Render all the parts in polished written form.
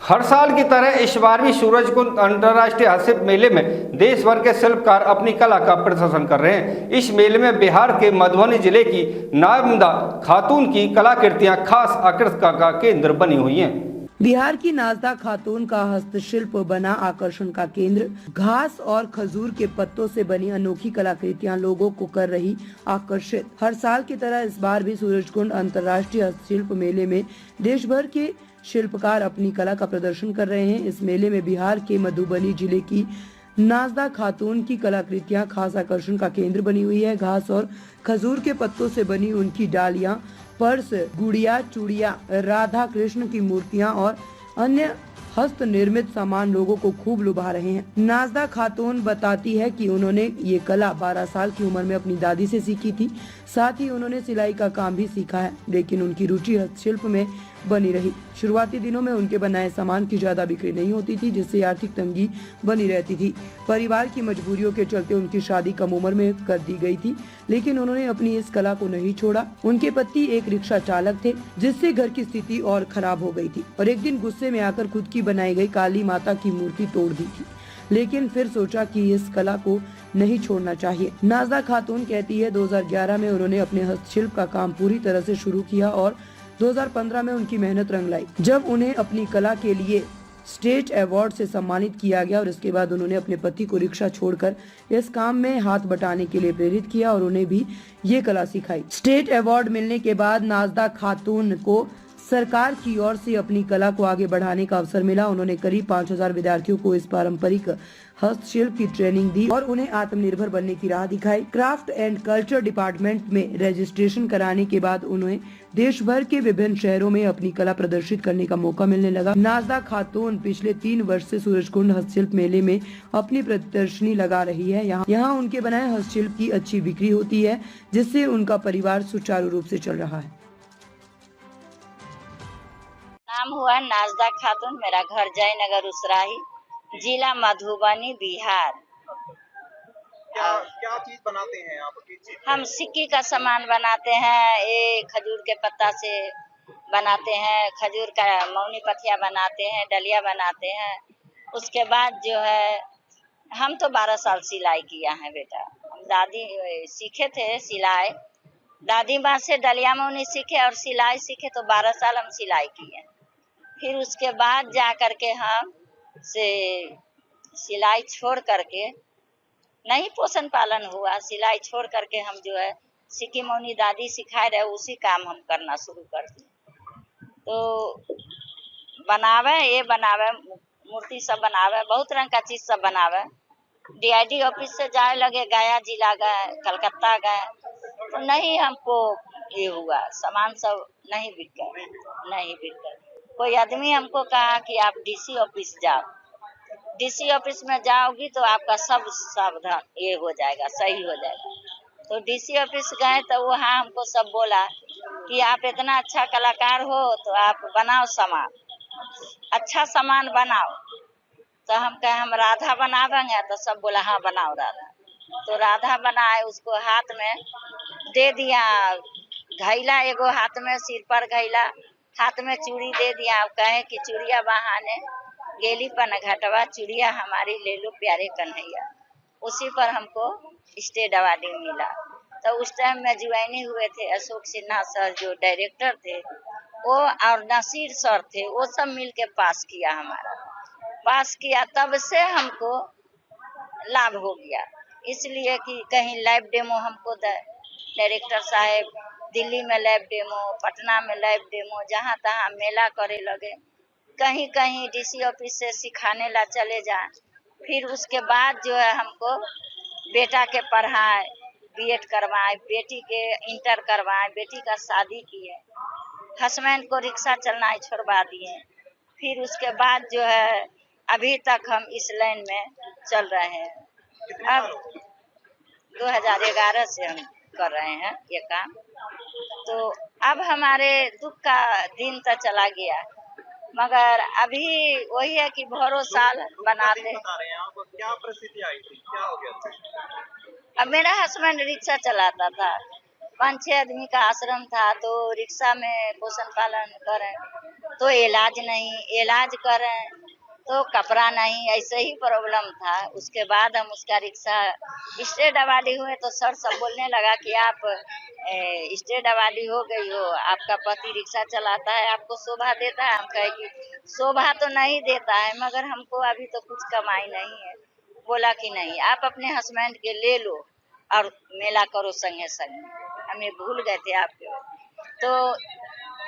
हर साल की तरह इस बार भी सूरजकुंड अंतर्राष्ट्रीय हस्तशिल्प मेले में देश भर के शिल्पकार अपनी कला का प्रदर्शन कर रहे हैं। इस मेले में बिहार के मधुबनी जिले की नाजदा खातून की कलाकृतियां खास आकर्षण का केंद्र बनी हुई हैं। बिहार की नाजदा खातून का हस्तशिल्प बना आकर्षण का केंद्र। घास और खजूर के पत्तों से बनी अनोखी कलाकृतियां लोगों को कर रही आकर्षित। हर साल की तरह इस बार भी सूरजकुंड अंतर्राष्ट्रीय हस्तशिल्प मेले में देश भर के शिल्पकार अपनी कला का प्रदर्शन कर रहे हैं। इस मेले में बिहार के मधुबनी जिले की नाजदा खातून की कलाकृतियां खास आकर्षण का केंद्र बनी हुई है। घास और खजूर के पत्तों से बनी उनकी डालियां, पर्स, गुड़िया, चूड़िया, राधा कृष्ण की मूर्तियां और अन्य हस्त निर्मित सामान लोगों को खूब लुभा रहे हैं। नाजदा खातून बताती है कि उन्होंने ये कला 12 साल की उम्र में अपनी दादी से सीखी थी। साथ ही उन्होंने सिलाई का काम भी सीखा है, लेकिन उनकी रुचि हस्तशिल्प में बनी रही। शुरुआती दिनों में उनके बनाए सामान की ज्यादा बिक्री नहीं होती थी, जिससे आर्थिक तंगी बनी रहती थी। परिवार की मजबूरियों के चलते उनकी शादी कम उम्र में कर दी गई थी, लेकिन उन्होंने अपनी इस कला को नहीं छोड़ा। उनके पति एक रिक्शा चालक थे, जिससे घर की स्थिति और खराब हो गई थी और एक दिन गुस्से में आकर खुद की बनाई गई काली माता की मूर्ति तोड़ दी थी, लेकिन फिर सोचा कि इस कला को नहीं छोड़ना चाहिए। नाजदा खातून कहती है 2011 में उन्होंने अपने हस्तशिल्प का काम पूरी तरह से शुरू किया और 2015 में उनकी मेहनत रंग लाई, जब उन्हें अपनी कला के लिए स्टेट अवार्ड से सम्मानित किया गया। और इसके बाद उन्होंने अपने पति को रिक्शा छोड़कर इस काम में हाथ बटाने के लिए प्रेरित किया और उन्हें भी ये कला सिखाई। स्टेट अवार्ड मिलने के बाद नाजदा खातून को सरकार की ओर से अपनी कला को आगे बढ़ाने का अवसर मिला। उन्होंने करीब 5000 विद्यार्थियों को इस पारंपरिक हस्तशिल्प की ट्रेनिंग दी और उन्हें आत्मनिर्भर बनने की राह दिखाई। क्राफ्ट एंड कल्चर डिपार्टमेंट में रजिस्ट्रेशन कराने के बाद उन्हें देश भर के विभिन्न शहरों में अपनी कला प्रदर्शित करने का मौका मिलने लगा। नाजदा खातून पिछले 3 वर्ष से सूरजकुंड हस्तशिल्प मेले में अपनी प्रदर्शनी लगा रही है। यहाँ उनके बनाए हस्तशिल्प की अच्छी बिक्री होती है, जिससे उनका परिवार सुचारू रूप से चल रहा है। नाम हुआ नाजदा खातून, मेरा घर जयनगर उसराही, जिला मधुबनी, बिहार। क्या चीज बनाते हैं आप? हम सिक्की का सामान बनाते हैं, ये खजूर के पत्ता से बनाते हैं, खजूर का मौनी पथिया बनाते हैं, डलिया बनाते हैं। उसके बाद जो है हम तो 12 साल सिलाई किया है बेटा। हम दादी सीखे थे सिलाई, दादी माँ से डलिया मौनी सीखे और सिलाई सीखे, तो 12 साल हम सिलाई किए। फिर उसके बाद जा करके हम से सिलाई छोड़ करके नहीं पोषण पालन हुआ, सिलाई छोड़ करके हम जो है सिक्की मौनी दादी सिखाए रहे, उसी काम हम करना शुरू कर दिए। तो बनावे मूर्ति सब बनावे, बहुत रंग का चीज सब बनावे। DID ऑफिस से जाए लगे, गया जिला गए, कलकत्ता गए, तो नहीं हमको ये हुआ, सामान सब नहीं बिक गए। कोई आदमी हमको कहा कि आप DC ऑफिस जाओ, DC ऑफिस में जाओगी तो आपका सब सावधान ये हो जाएगा, सही हो जाएगा। तो DC ऑफिस गए तो वहाँ हमको सब बोला कि आप इतना अच्छा कलाकार हो तो आप बनाओ सामान, अच्छा सामान बनाओ। तो हम कहे हम राधा बनावेंगे, तो सब बोला हाँ बनाओ राधा। तो राधा बनाए, उसको हाथ में दे दिया घैला, एगो हाथ में सिर पर घैला, हाथ में चूड़ी दे दिया। कहे कि चूड़िया बहाने गेली पन घटवा, चूड़िया हमारी ले लो प्यारे कन्हैया। उसी पर हमको स्टेट अवार्ड मिला। तो उस टाइम में ज्वाइनिंग हुए थे अशोक सिन्हा सर जो डायरेक्टर थे, वो और नसीर सर थे, वो सब मिल के पास किया, हमारा पास किया। तब से हमको लाभ हो गया, इसलिए कि कहीं लाइव डेमो हमको डायरेक्टर साहब दिल्ली में लाइव डेमो, पटना में लाइव डेमो, जहाँ तहाँ मेला करे लगे, कहीं कहीं DC ऑफिस से सिखाने ला चले जाए। फिर उसके बाद जो है हमको बेटा के पढ़ाए, B.Ed करवाए, बेटी के इंटर करवाए, बेटी का शादी किए, हस्बैंड को रिक्शा चलना छोड़वा दिए। फिर उसके बाद जो है अभी तक हम इस लाइन में चल रहे हैं। अब 2011 से हम कर रहे हैं ये काम। तो अब हमारे दुख का दिन तो चला गया, मगर अभी वही है कि भरो साल बनाते। क्या परिस्थिति आई थी, क्या हो गया था? अब मेरा हस्बैंड रिक्शा चलाता था, 5-6 आदमी का आश्रम था, तो रिक्शा में पोषण पालन करें, तो इलाज नहीं, इलाज करें तो कपड़ा नहीं, ऐसे ही प्रॉब्लम था। उसके बाद हम उसका रिक्शा स्टेट अवार्डी हुए तो सर सब बोलने लगा कि आप स्टेट अवार्डी हो गई हो, आपका पति रिक्शा चलाता है, आपको शोभा देता है। हम कहे कि शोभा तो नहीं देता है, मगर हमको अभी तो कुछ कमाई नहीं है। बोला कि नहीं, आप अपने हस्बैंड के ले लो और मेला करो संगे संगे। हमें भूल गए थे आपके। तो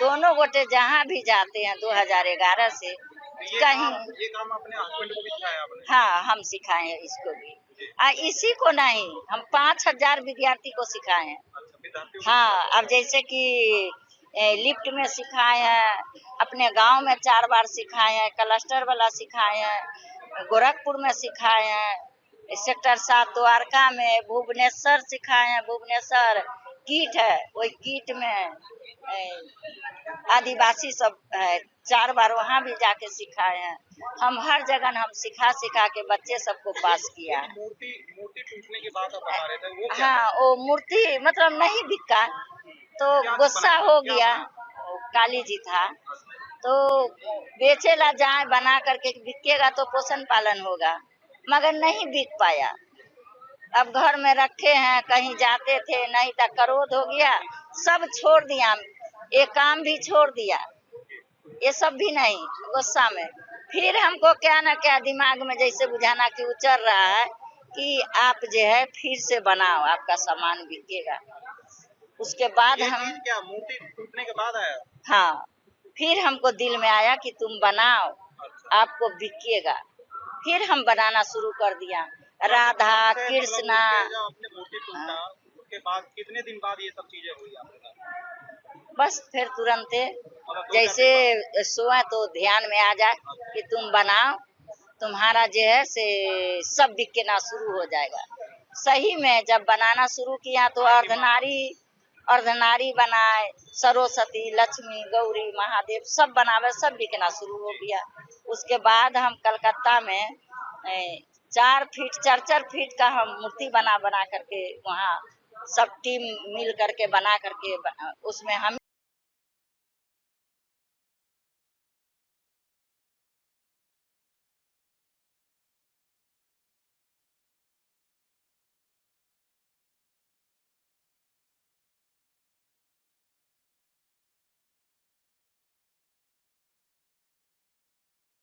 दोनों गोटे जहाँ भी जाते हैं 2011 से कहीं। ये काम अपने हस्बैंड को भी सिखाया आपने? हाँ, हम सिखाए हैं इसको भी। इसी को नहीं, हम 5000 विद्यार्थी को सिखाए हैं। अच्छा, विद्यार्थियों को हाँ, अब जैसे कि लिफ्ट में सिखाए हैं, अपने गांव में 4 बार सिखाए हैं, क्लस्टर वाला सिखाए हैं, गोरखपुर में सिखाए हैं, सेक्टर 7 द्वारका में, भुवनेश्वर सिखाए हैं। भुवनेश्वर कीट है, वही कीट में आदिवासी सब है, 4 बार वहाँ भी जाके सिखाए हैं। हम हर जगह हम सिखा सिखा के बच्चे सबको पास किया है। मूर्ति टूटने के बाद आप बता रहे थे, वो क्या? हाँ, वो मूर्ति मतलब नहीं बिका तो क्या गुस्सा बना? हो क्या गया। बना? वो काली जी था तो बेचेला जाए, बना करके बिकेगा तो पोषण पालन होगा, मगर नहीं बिक पाया। अब घर में रखे हैं, कहीं जाते थे, नहीं तो क्रोध हो गया, सब छोड़ दिया, ये काम भी छोड़ दिया, ये सब भी नहीं, गुस्सा में। फिर हमको क्या ना क्या दिमाग में जैसे बुझाना कि उचर रहा है कि आप जो है फिर से बनाओ, आपका सामान बिकेगा। उसके बाद ये हम चीज क्या मूर्ति टूटने के बाद आया? हाँ, फिर हमको दिल में आया कि तुम बनाओ, आपको बिकेगा। फिर हम बनाना शुरू कर दिया, राधा कृष्णा। जब आपने मूर्ति टूटा उसके बाद कितने दिन बाद ये सब चीजें हुई आपके साथ? बस फिर तुरंते जैसे सोए तो ध्यान में आ जाए कि तुम बनाओ, तुम्हारा जो है से सब बिकना शुरू हो जाएगा। सही में जब बनाना शुरू किया तो अर्धनारी बनाए, सरस्वती, लक्ष्मी, गौरी, महादेव सब बनावे, सब बिकना शुरू हो गया। उसके बाद हम कलकत्ता में 4 फीट 4 फीट का हम मूर्ति बना करके वहाँ सब टीम मिल करके बना करके उसमें हम